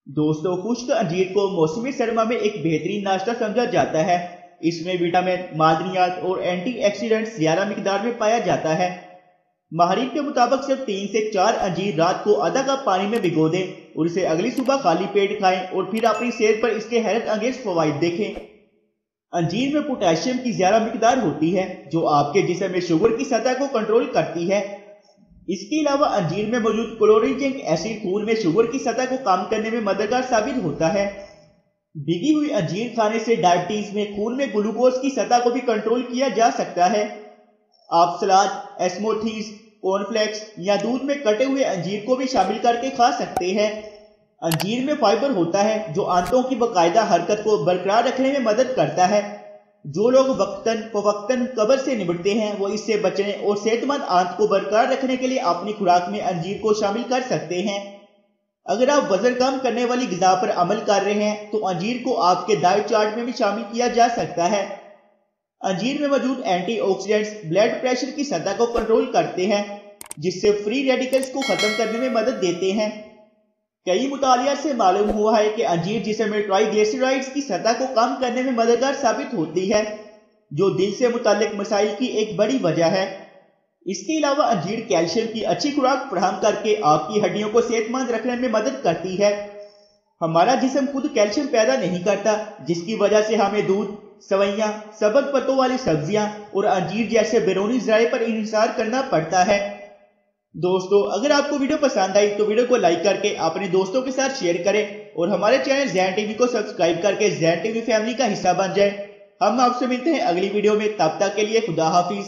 दोस्तों, खुश्क अंजीर को मौसमी सरमा में एक बेहतरीन नाश्ता समझा जाता है। इसमें विटामिन, मादनियात और एंटीऑक्सीडेंट्स ज्यादा मिकदार में पाया जाता है। माहिरीन के मुताबिक सिर्फ 3 से 4 अंजीर रात को आधा कप पानी में भिगो दें और इसे अगली सुबह खाली पेट खाएं और फिर अपनी सेहत पर इसके हैरत अंगेज फवाइद देखें। अंजीर में पोटेशियम की ज्यादा मिकदार होती है जो आपके जिस्म में शुगर की सतह को कंट्रोल करती है। इसके अलावा अंजीर में मौजूद क्लोरीनिक एसिड खून में शुगर की सतह को कम करने में मददगार साबित होता है। भीगी हुई अंजीर खाने से डायबिटीज में खून में ग्लूकोज की सतह को भी कंट्रोल किया जा सकता है। आप सलाद, स्मूथीज, कॉर्नफ्लेक्स या दूध में कटे हुए अंजीर को भी शामिल करके खा सकते हैं। अंजीर में फाइबर होता है जो आंतों की बाकायदा हरकत को बरकरार रखने में मदद करता है। जो लोग वक्तन फवक्तन कब्र से निपटते हैं वो इससे बचने और सेहतमंद आंत को बरकरार रखने के लिए अपनी खुराक में अंजीर को शामिल कर सकते हैं। अगर आप वजन कम करने वाली ग़िज़ा पर अमल कर रहे हैं तो अंजीर को आपके डाइट चार्ट में भी शामिल किया जा सकता है। अंजीर में मौजूद एंटीऑक्सीडेंट्स ब्लड प्रेशर की सतह को कंट्रोल करते हैं जिससे फ्री रेडिकल्स को खत्म करने में मदद देते हैं। कई मुतालिया से मालूम हुआ है कि अंजीर जिस्म में ट्राइग्लिसराइड्स की सतह को कम करने में मददगार साबित होती है जो दिल से मुताल्लिक मसाइल की एक बड़ी वजह है। इसके अलावा अंजीर कैल्शियम की अच्छी खुराक फराहम करके आपकी हड्डियों को सेहतमंद रखने में मदद करती है। हमारा जिस्म खुद कैल्शियम पैदा नहीं करता जिसकी वजह से हमें दूध, सवैयां, सबज पत्तों वाली सब्जियां और अंजीर जैसे बैरूनी ज़राए पर इंहिसार करना पड़ता है। दोस्तों, अगर आपको वीडियो पसंद आई तो वीडियो को लाइक करके अपने दोस्तों के साथ शेयर करें और हमारे चैनल ज़ैन टीवी को सब्सक्राइब करके ज़ैन टीवी फैमिली का हिस्सा बन जाए। हम आपसे मिलते हैं अगली वीडियो में, तब तक के लिए खुदा हाफिज।